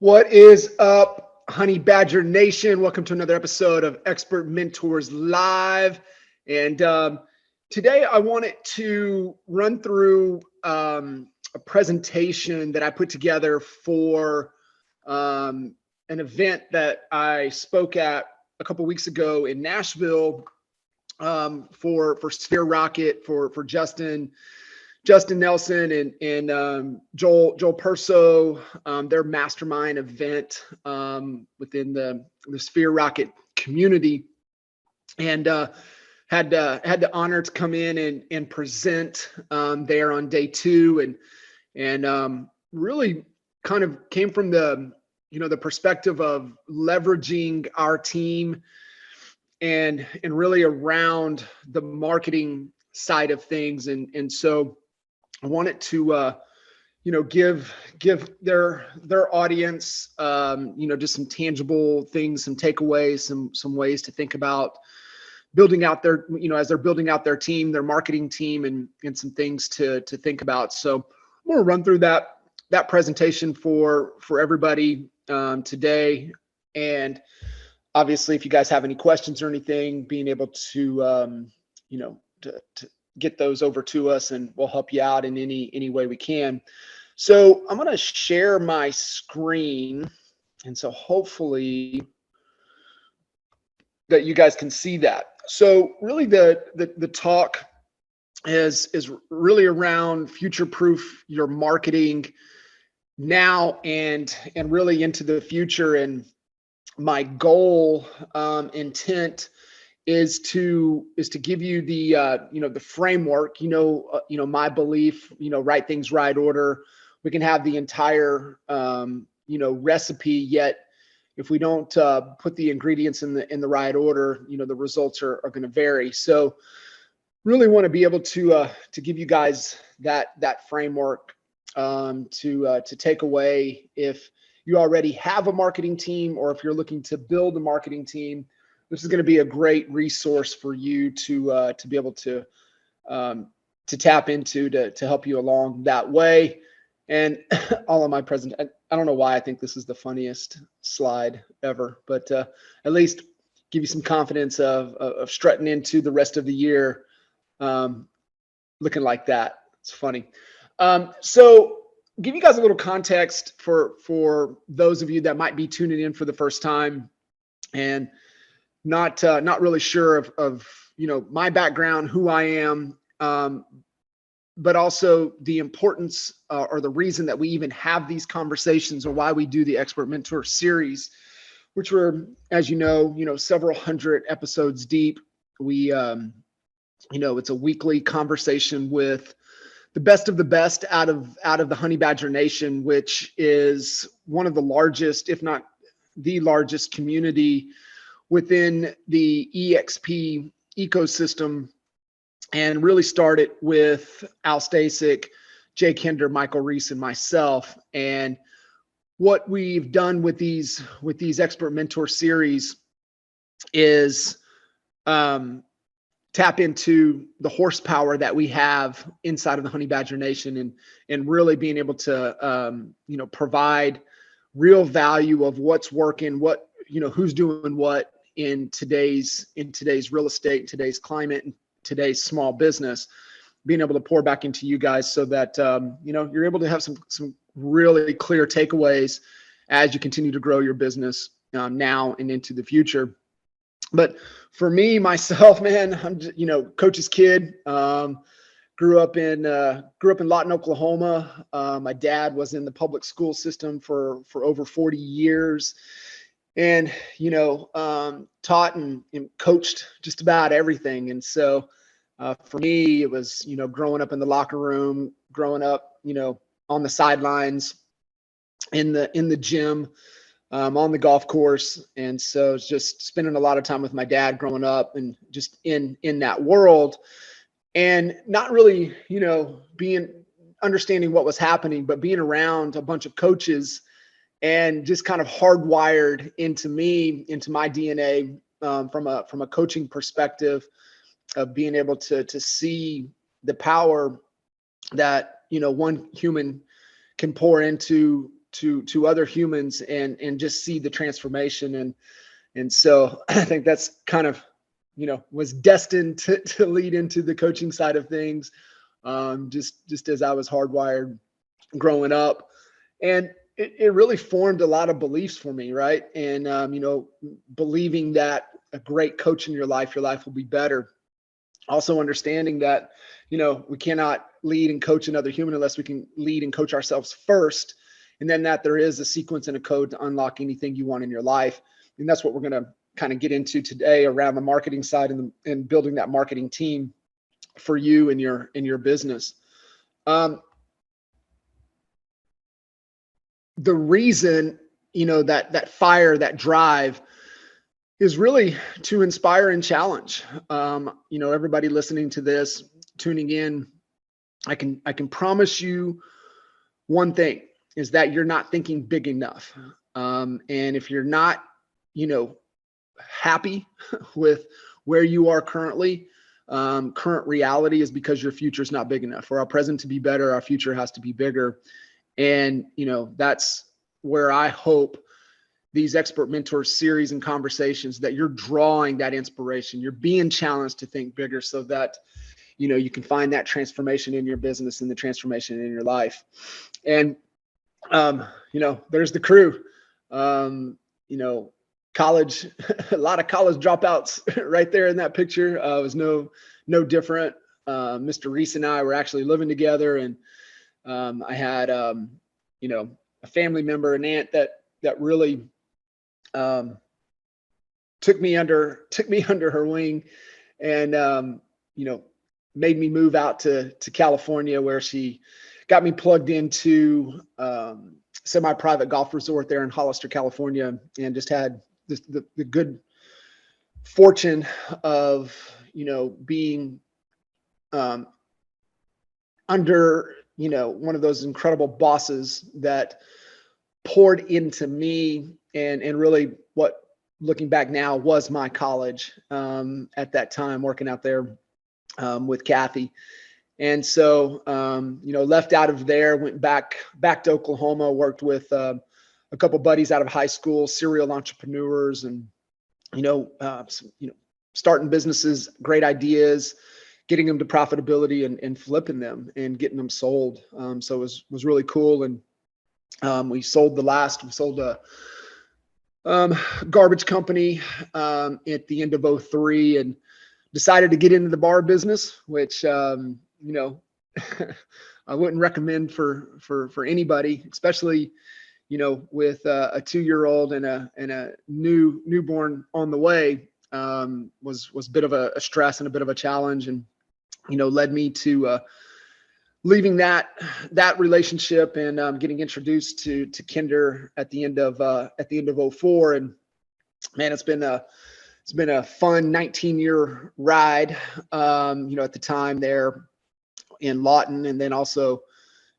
What is up, Honey Badger Nation? Welcome to another episode of Expert Mentors Live. And today I wanted to run through a presentation that I put together for an event that I spoke at a couple weeks ago in Nashville for Sphere Rocket for Justin Nelson and Joel Perso, their mastermind event within the Sphere Rocket community, and had the honor to come in and present there on day two, and really kind of came from the perspective of leveraging our team and really around the marketing side of things, and so I wanted to, give their audience, just some tangible things, some takeaways, some ways to think about building out their, as they're building out their team, their marketing team, and some things to think about. So I'm going to run through that presentation for everybody today, and obviously, if you guys have any questions or anything, being able to, to get those over to us, and we'll help you out in any way we can. So I'm going to share my screen, and so hopefully that you guys can see that. So really the talk is really around future-proof your marketing now and really into the future. And my goal, intent is to give you the the framework, my belief, right things, right order. We can have the entire recipe, yet if we don't put the ingredients in the right order, the results are going to vary. So really want to be able to give you guys that framework to take away if you already have a marketing team, or if you're looking to build a marketing team. This is going to be a great resource for you to be able to tap into to help you along that way. And all of my I don't know why I think this is the funniest slide ever, but at least give you some confidence of strutting into the rest of the year looking like that. It's funny. So give you guys a little context for those of you that might be tuning in for the first time and not really sure of my background, who I am, but also the importance or the reason that we even have these conversations, or why we do the Expert Mentor series, which we're, as several hundred episodes deep. We it's a weekly conversation with the best of the best out of the Honey Badger Nation, which is one of the largest, if not the largest, community within the EXP ecosystem, and really started with Al Stasic, Jake Hinder, Michael Reese, and myself. And what we've done with these Expert Mentor series is tap into the horsepower that we have inside of the Honey Badger Nation, and really being able to provide real value of what's working, what who's doing what in today's real estate, in today's climate, and today's small business, being able to pour back into you guys so that you're able to have some really clear takeaways as you continue to grow your business now and into the future. But for me, myself, man, I'm coach's kid. Grew up in Lawton, Oklahoma. My dad was in the public school system for over 40 years, and taught and coached just about everything. And so for me, it was growing up in the locker room, growing up on the sidelines, in the gym, on the golf course. And so it's just spending a lot of time with my dad growing up, and just in that world, and not really understanding what was happening, but being around a bunch of coaches, and just kind of hardwired into my DNA from a coaching perspective, of being able to see the power that one human can pour into to other humans and just see the transformation. And so I think that's kind of, was destined to lead into the coaching side of things. Just as I was hardwired growing up. And it really formed a lot of beliefs for me, right? And, believing that a great coach in your life will be better. Also understanding that, we cannot lead and coach another human unless we can lead and coach ourselves first. And then that there is a sequence and a code to unlock anything you want in your life. And that's what we're going to kind of get into today around the marketing side and building that marketing team for you and your business. The reason, that fire, that drive is really to inspire and challenge. Everybody listening to this, tuning in, I can promise you one thing is that you're not thinking big enough. And if you're not, happy with where you are currently, current reality is because your future is not big enough. For our present to be better, our future has to be bigger. And, that's where I hope these expert mentor series and conversations that you're drawing that inspiration, you're being challenged to think bigger so that, you can find that transformation in your business and the transformation in your life. And, there's the crew, college, a lot of college dropouts right there in that picture. It was no different. Mr. Reese and I were actually living together, and I had, a family member, an aunt that really took me under her wing, and made me move out to California, where she got me plugged into semi-private golf resort there in Hollister, California, and just had the good fortune of being under one of those incredible bosses that poured into me and really what, looking back now, was my college at that time, working out there with Kathy. And so, left out of there, went back to Oklahoma, worked with a couple buddies out of high school, serial entrepreneurs, and, starting businesses, great ideas, getting them to profitability and flipping them and getting them sold. So it was really cool. And we sold a garbage company at the end of 2003, and decided to get into the bar business, which, I wouldn't recommend for anybody, especially, with a 2-year-old and a newborn on the way. Was a bit of a stress and a bit of a challenge, and, led me to leaving that relationship and getting introduced to Kinder at the end of 2004. And man, it's been a fun 19-year ride. At the time there in Lawton, and then also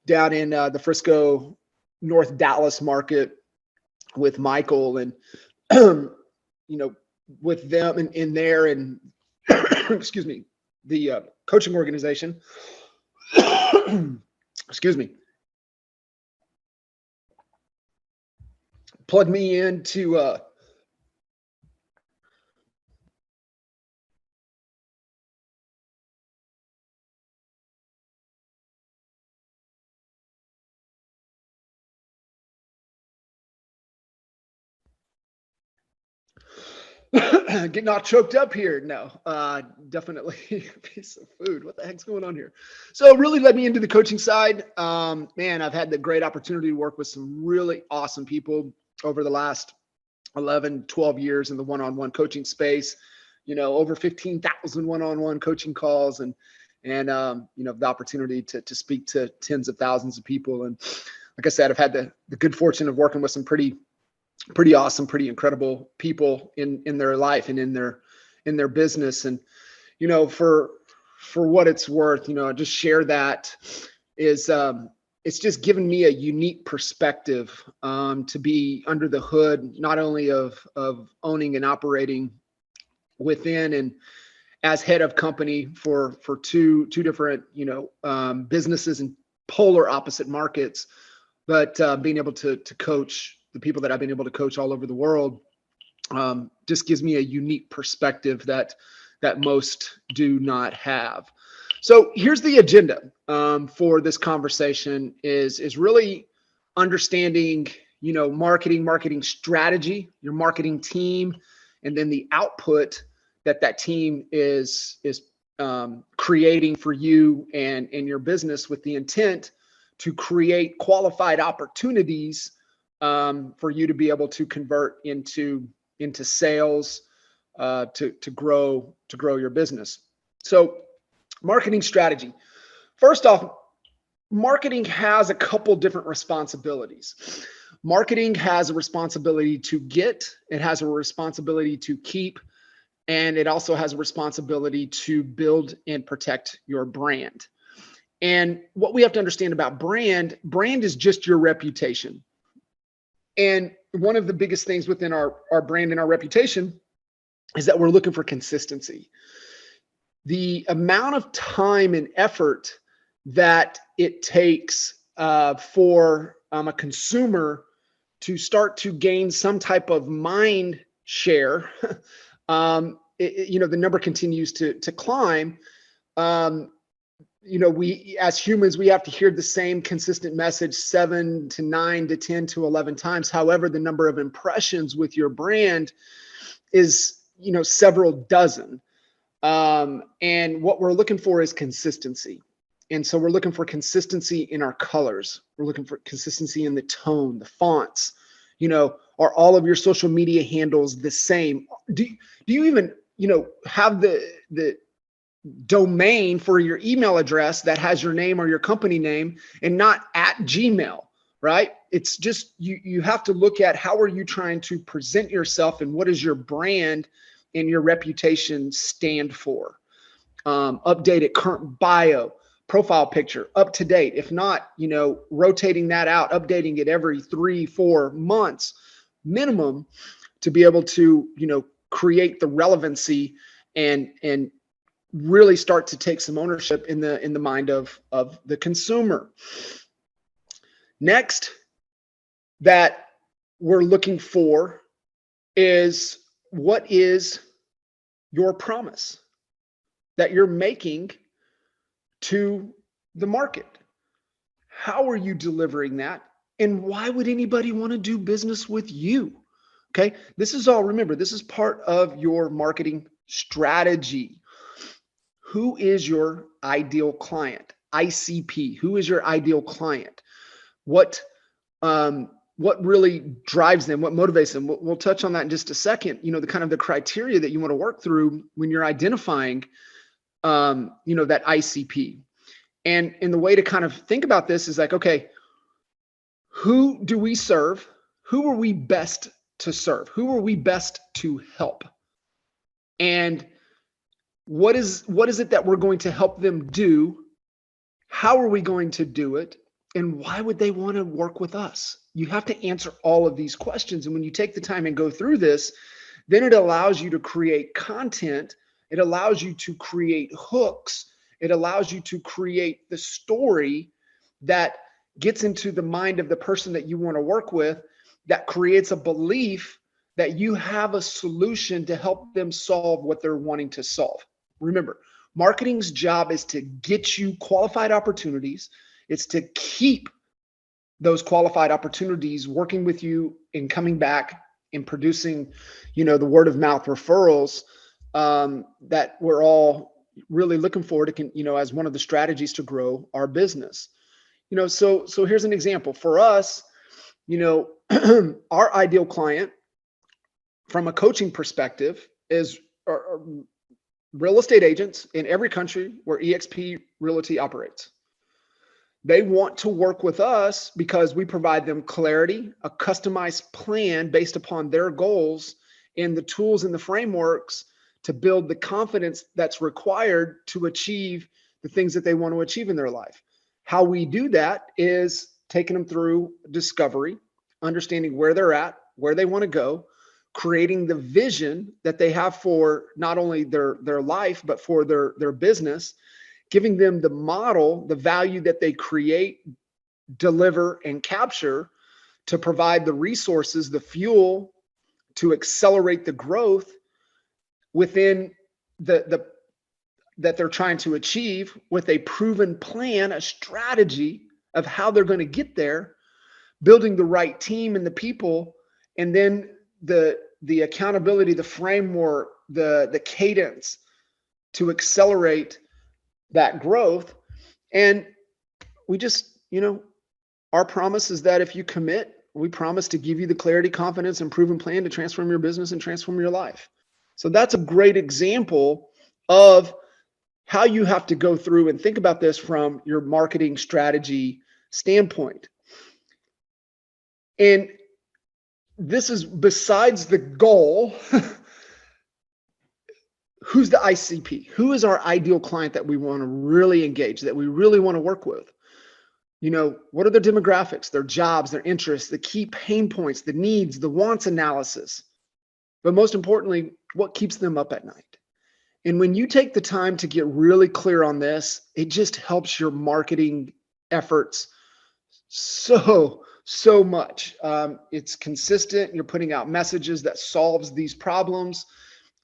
down in the Frisco, North Dallas market with Michael, and with them in there, and excuse me, the coaching organization. Excuse me. Plugged me into getting all choked up here. No, definitely a piece of food. What the heck's going on here? So really led me into the coaching side. Man, I've had the great opportunity to work with some really awesome people over the last 11, 12 years in the one-on-one coaching space, over 15,000 one-on-one coaching calls, and the opportunity to speak to tens of thousands of people. And like I said, I've had the good fortune of working with some pretty awesome, pretty incredible people in their life and in their business. And, for what it's worth, I just share that is, it's just given me a unique perspective to be under the hood, not only of owning and operating within and as head of company for two different, businesses in polar opposite markets, but being able to coach the people that I've been able to coach all over the world just gives me a unique perspective that most do not have. So here's the agenda for this conversation is really understanding, marketing strategy, your marketing team, and then the output that team is creating for you and your business, with the intent to create qualified opportunities for you to be able to convert into sales to grow your business. So marketing strategy. First off, marketing has a couple different responsibilities. Marketing has a responsibility to get, it has a responsibility to keep, and it also has a responsibility to build and protect your brand. And what we have to understand about brand is just your reputation. And one of the biggest things within our brand and our reputation is that we're looking for consistency. The amount of time and effort that it takes for a consumer to start to gain some type of mind share, the number continues to climb. We as humans, we have to hear the same consistent message 7 to 9 to 10 to 11 times. However, the number of impressions with your brand is, several dozen. And what we're looking for is consistency. And so we're looking for consistency in our colors. We're looking for consistency in the tone, the fonts. Are all of your social media handles the same? Do you even, have the domain for your email address that has your name or your company name and not at Gmail, right? It's just, you have to look at how are you trying to present yourself and what is your brand and your reputation stand for. Updated current bio, profile picture, up to date. If not, rotating that out, updating it every 3-4 months minimum to be able to, create the relevancy and really start to take some ownership in the mind of the consumer. Next, that we're looking for is, what is your promise that you're making to the market? How are you delivering that? And why would anybody want to do business with you? Okay. This is all, remember, this is part of your marketing strategy. Who is your ideal client? ICP. Who is your ideal client? What really drives them? What motivates them? We'll touch on that in just a second. The kind of the criteria that you want to work through when you're identifying, that ICP. And the way to kind of think about this is like, okay, who do we serve? Who are we best to serve? Who are we best to help? And what is it that we're going to help them do? How are we going to do it? And why would they want to work with us? You have to answer all of these questions. And when you take the time and go through this, then it allows you to create content. It allows you to create hooks. It allows you to create the story that gets into the mind of the person that you want to work with, that creates a belief that you have a solution to help them solve what they're wanting to solve. Remember, marketing's job is to get you qualified opportunities. It's to keep those qualified opportunities working with you and coming back and producing, the word of mouth referrals that we're all really looking forward to, as one of the strategies to grow our business. So here's an example for us. Our ideal client from a coaching perspective is real estate agents in every country where eXp Realty operates. They want to work with us because we provide them clarity, a customized plan based upon their goals, and the tools and the frameworks to build the confidence that's required to achieve the things that they want to achieve in their life. How we do that is taking them through discovery, understanding where they're at, where they want to go, creating the vision that they have for not only their life, but for their business, giving them the model, the value that they create deliver, and capture to provide the resources, the fuel to accelerate the growth within the that they're trying to achieve, with a proven plan, a strategy of how they're going to get there, building the right team and the people, and then the accountability, the framework, the cadence to accelerate that growth. And we just, our promise is that if you commit, we promise to give you the clarity, confidence, and proven plan to transform your business and transform your life. So that's a great example of how you have to go through and think about this from your marketing strategy standpoint. And this is besides the goal. Who's the ICP? Who is our ideal client that we want to really engage, that we really want to work with? What are their demographics, their jobs, their interests, the key pain points, the needs, the wants analysis? But most importantly, what keeps them up at night? And when you take the time to get really clear on this, it just helps your marketing efforts so much. It's consistent. You're putting out messages that solves these problems,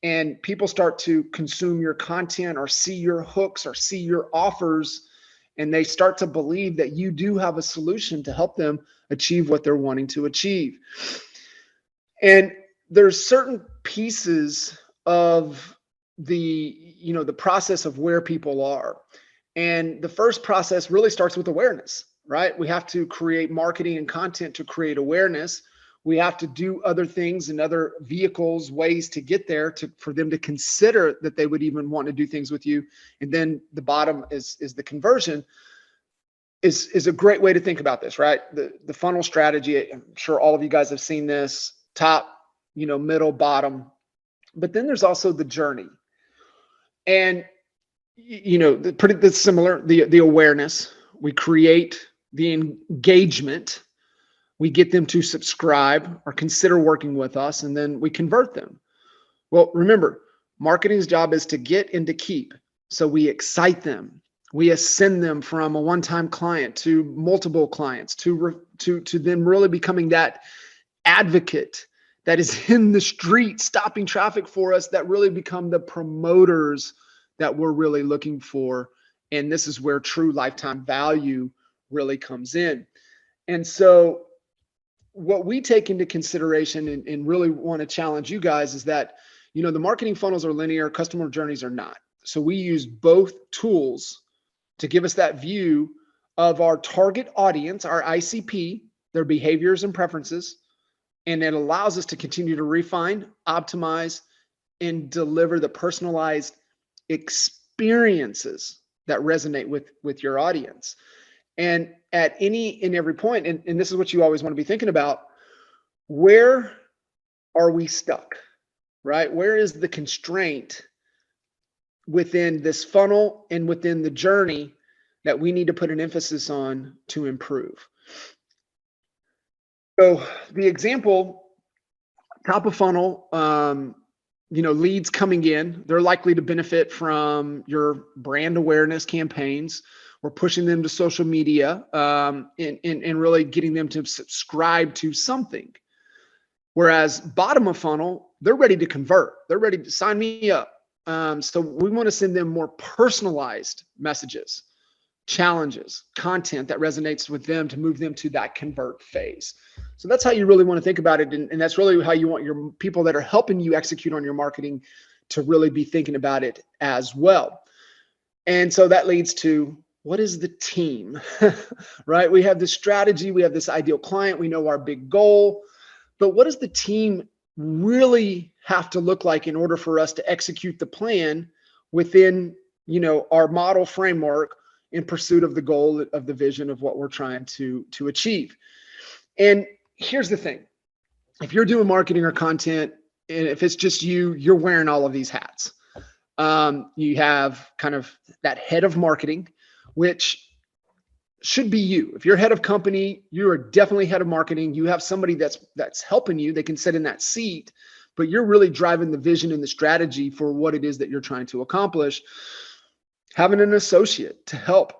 and people start to consume your content or see your hooks or see your offers, and they start to believe that you do have a solution to help them achieve what they're wanting to achieve. And there's certain pieces of the process of where people are. And the first process really starts with awareness, right? We have to create marketing and content to create awareness. We have to do other things and other vehicles, ways to get there, for them to consider that they would even want to do things with you. And then the bottom is the conversion. Is a great way to think about this, right? The funnel strategy. I'm sure all of you guys have seen this: top, middle, bottom. But then there's also the journey. And pretty similar. The awareness. We create the engagement. We get them to subscribe or consider working with us, and then we convert them. Well, remember, marketing's job is to get and to keep. So we excite them. We ascend them from a one-time client to multiple clients, to them really becoming that advocate that is in the street stopping traffic for us, that really become the promoters that we're really looking for. And this is where true lifetime value really comes in. And so what we take into consideration and really want to challenge you guys is that, the marketing funnels are linear, customer journeys are not. So we use both tools to give us that view of our target audience, our ICP, their behaviors and preferences. And it allows us to continue to refine, optimize, and deliver the personalized experiences that resonate with your audience. And at any and every point, and this is what you always want to be thinking about, where are we stuck, right? Where is the constraint within this funnel and within the journey that we need to put an emphasis on to improve? So the example, top of funnel, leads coming in, they're likely to benefit from your brand awareness campaigns. We're pushing them to social media, and really getting them to subscribe to something. Whereas bottom of funnel, they're ready to convert. They're ready to sign me up. So we want to send them more personalized messages, challenges, content that resonates with them to move them to that convert phase. So that's how you really want to think about it. And that's really how you want your people that are helping you execute on your marketing to really be thinking about it as well. And so that leads to, what is the team, right? We have this strategy, we have this ideal client, we know our big goal, but what does the team really have to look like in order for us to execute the plan within, our model framework in pursuit of the goal of the vision of what we're trying to achieve? And here's the thing. If you're doing marketing or content, and if it's just you're wearing all of these hats. You have kind of that head of marketing, which should be you. If you're head of company, you are definitely head of marketing. You have somebody that's helping you. They can sit in that seat, but you're really driving the vision and the strategy for what it is that you're trying to accomplish. Having an associate to help,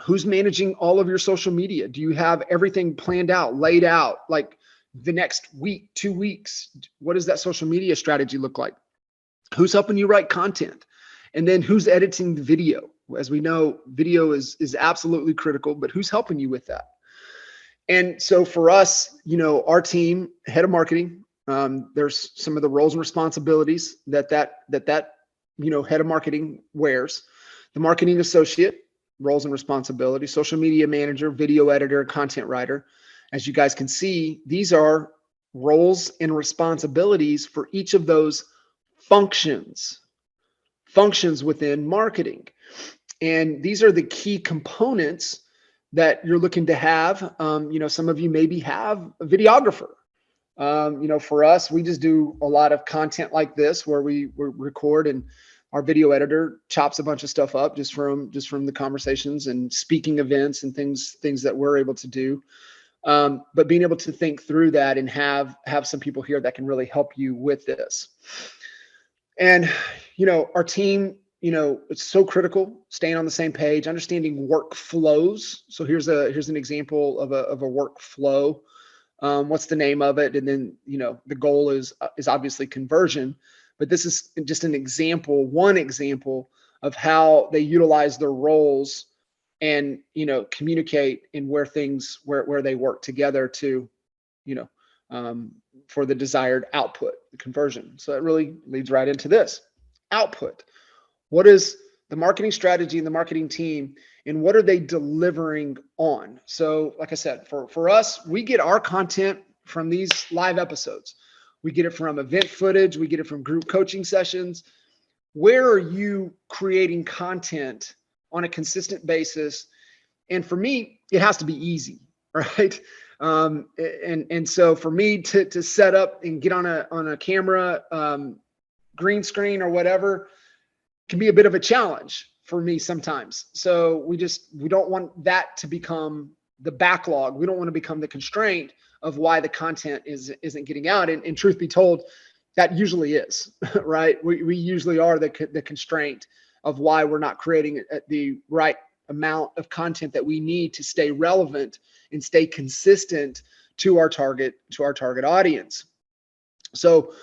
Who's managing all of your social media? Do you have everything planned out, laid out, like the next week, 2 weeks? What does that social media strategy look like? Who's helping you write content? And then who's editing the video? As we know, video is absolutely critical, but who's helping you with that? And so for us, our team, head of marketing, there's some of the roles and responsibilities that head of marketing wears. The marketing associate, roles and responsibilities, social media manager, video editor, content writer. As you guys can see, these are roles and responsibilities for each of those functions within marketing. And these are the key components that you're looking to have. Some of you maybe have a videographer. For us, we just do a lot of content like this where we record, and our video editor chops a bunch of stuff up just from the conversations and speaking events and things that we're able to do. But being able to think through that and have some people here that can really help you with this. And, our team, it's so critical, staying on the same page, understanding workflows. So here's an example of a workflow. What's the name of it? And then, the goal is obviously conversion, but this is just one example of how they utilize their roles and, communicate in where they work together to, for the desired output, the conversion. So that really leads right into this output. What is the marketing strategy and the marketing team, and what are they delivering on? So like I said, for us, we get our content from these live episodes. We get it from event footage. We get it from group coaching sessions. Where are you creating content on a consistent basis? And for me, it has to be easy, right? And so for me to set up and get on a camera, green screen or whatever, can be a bit of a challenge for me sometimes. So we don't want that to become the backlog. We don't want to become the constraint of why the content isn't getting out. And truth be told, that usually is, right? We usually are the constraint of why we're not creating the right amount of content that we need to stay relevant and stay consistent to our target audience. So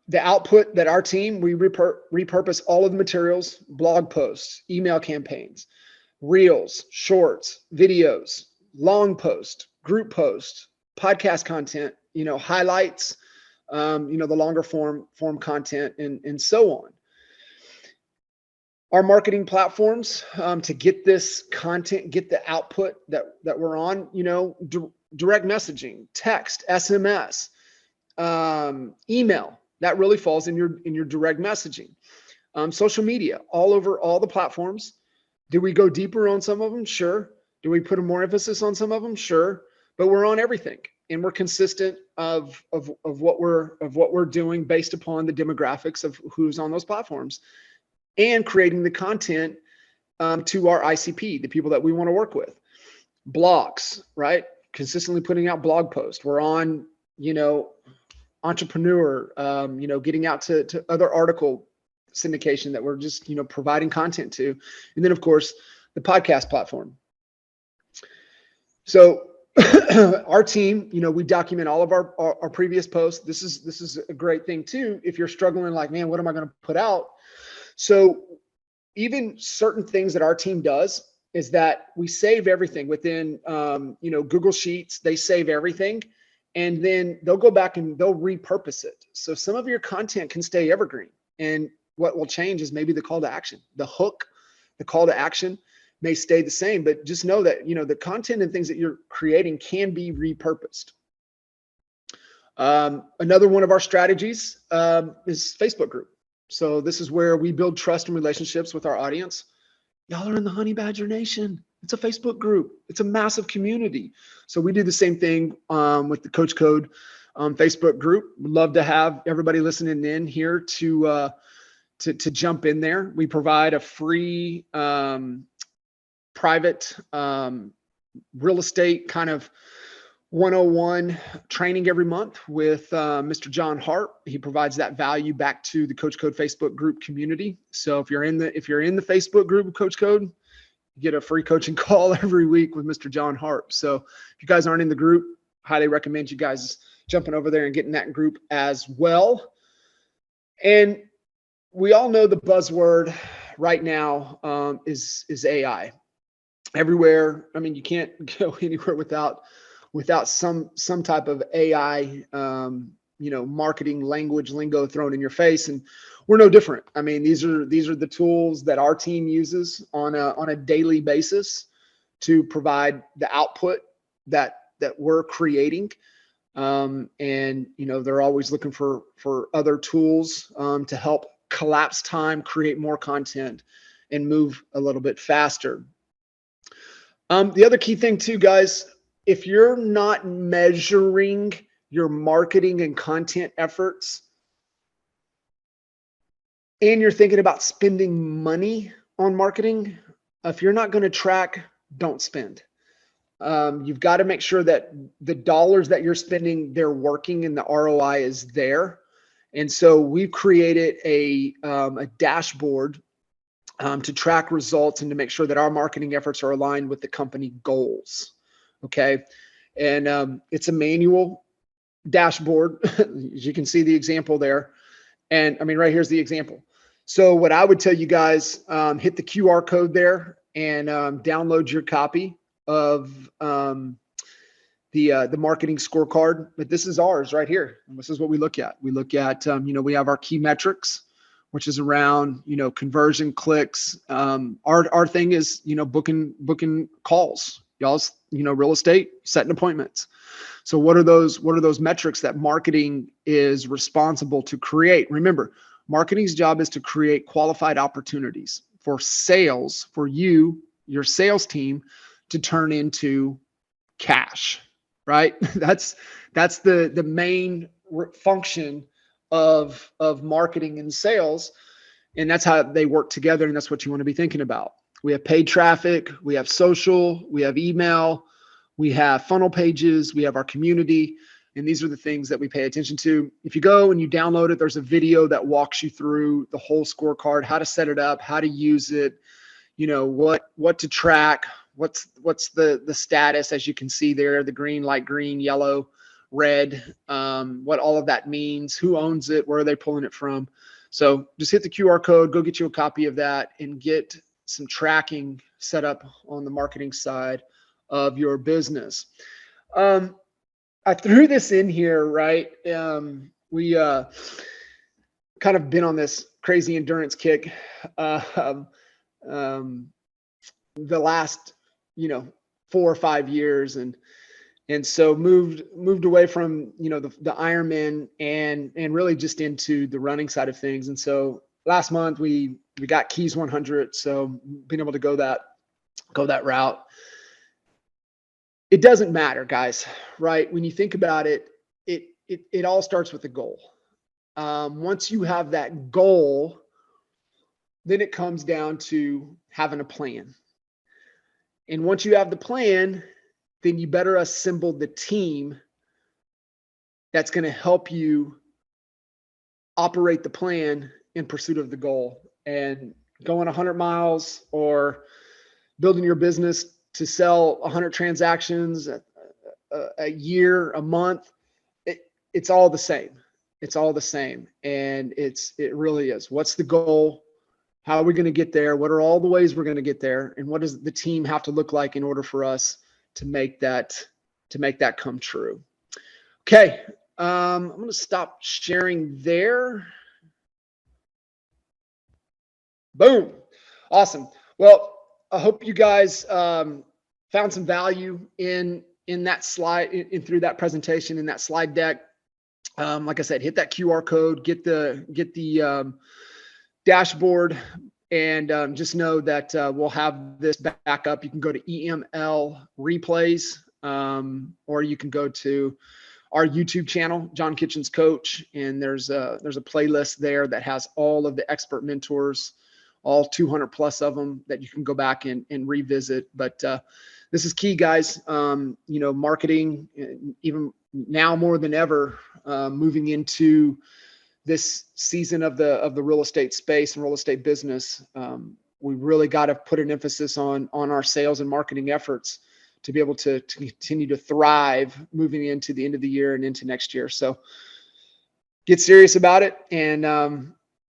the output that our team, we repurpose all of the materials, blog posts, email campaigns, reels, shorts, videos, long posts, group posts, podcast content, highlights, the longer form content, and so on. Our marketing platforms to get this content, get the output that we're on, direct messaging, text, SMS, email. That really falls in your direct messaging. Social media, all over all the platforms. Do we go deeper on some of them? Sure. Do we put more emphasis on some of them? Sure. But we're on everything, and we're consistent of what we're doing based upon the demographics of who's on those platforms, and creating the content to our ICP, the people that we want to work with. Blogs, right? Consistently putting out blog posts. We're on, Entrepreneur, getting out to other article syndication that we're just, providing content to. And then of course, the podcast platform. So our team, we document all of our previous posts. This is a great thing too. If you're struggling like, man, what am I going to put out? So even certain things that our team does is that we save everything within, Google Sheets. They save everything, and then they'll go back and they'll repurpose it. So some of your content can stay evergreen, and what will change is maybe the call to action, the hook, the call to action may stay the same, but just know that, the content and things that you're creating can be repurposed. Another one of our strategies is Facebook group. So this is where we build trust and relationships with our audience. Y'all are in the Honey Badger Nation. It's a Facebook group. It's a massive community. So we do the same thing with the Coach Code Facebook group. We'd love to have everybody listening in here to jump in there. We provide a free private real estate kind of 101 training every month with Mr. John Hart. He provides that value back to the Coach Code Facebook group community. So if you're in the Facebook group of Coach Code, You get a free coaching call every week with Mr. John Harp. So if you guys aren't in the group, highly recommend you guys jumping over there and getting that group as well. And we all know the buzzword right now is AI. Everywhere. I mean, you can't go anywhere without some type of AI, marketing language lingo thrown in your face. And we're no different. I mean, these are the tools that our team uses on a daily basis to provide the output that we're creating. And they're always looking for other tools to help collapse time, create more content, and move a little bit faster. The other key thing too, guys, if you're not measuring your marketing and content efforts, and you're thinking about spending money on marketing, if you're not going to track, don't spend. You've got to make sure that the dollars that you're spending, they're working and the ROI is there. And so we've created a dashboard to track results and to make sure that our marketing efforts are aligned with the company goals. Okay. And it's a manual dashboard. As you can see the example there. And I mean, right here's the example. So what I would tell you guys, hit the QR code there and download your copy of the marketing scorecard. But this is ours right here. And this is what we look at. We look at, we have our key metrics, which is around, conversion, clicks. Our thing is, booking calls. Y'all's, real estate, setting appointments. So what are those metrics that marketing is responsible to create? Remember, marketing's job is to create qualified opportunities for sales, for you, your sales team, to turn into cash, right? That's the main function of marketing and sales. And that's how they work together. And that's what you want to be thinking about. We have paid traffic, we have social, we have email, we have funnel pages, we have our community. And these are the things that we pay attention to. If you go and you download it, there's a video that walks you through the whole scorecard, how to set it up, how to use it, what to track, what's the status, as you can see there, the green, light green, yellow, red, what all of that means, who owns it, where are they pulling it from. So just hit the QR code, go get you a copy of that and get some tracking set up on the marketing side of your business. I threw this in here, right? We kind of been on this crazy endurance kick the last, 4 or 5 years, and so moved away from the Ironman and really just into the running side of things. And so last month we got Keys 100, so being able to go that route. It doesn't matter, guys, right? When you think about it, it all starts with a goal. Once you have that goal, then it comes down to having a plan. And once you have the plan, then you better assemble the team that's going to help you operate the plan in pursuit of the goal. And going 100 miles or building your business to sell 100 transactions a year, a month, it's all the same. It's all the same. And it really is. What's the goal? How are we going to get there? What are all the ways we're going to get there? And what does the team have to look like in order for us to make that come true? Okay. I'm going to stop sharing there. Boom. Awesome. Well, I hope you guys found some value in that slide, in through that presentation, in that slide deck. Like I said, hit that QR code, get the dashboard, and just know that we'll have this back up. You can go to EML replays, or you can go to our YouTube channel, John Kitchen's Coach, and there's a playlist there that has all of the expert mentors, all 200 plus of them, that you can go back and revisit. But this is key, guys. Marketing, even now more than ever, moving into this season of the real estate space and real estate business, we really got to put an emphasis on our sales and marketing efforts to be able to continue to thrive moving into the end of the year and into next year. So get serious about it, and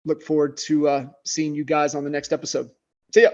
look forward to seeing you guys on the next episode. See ya.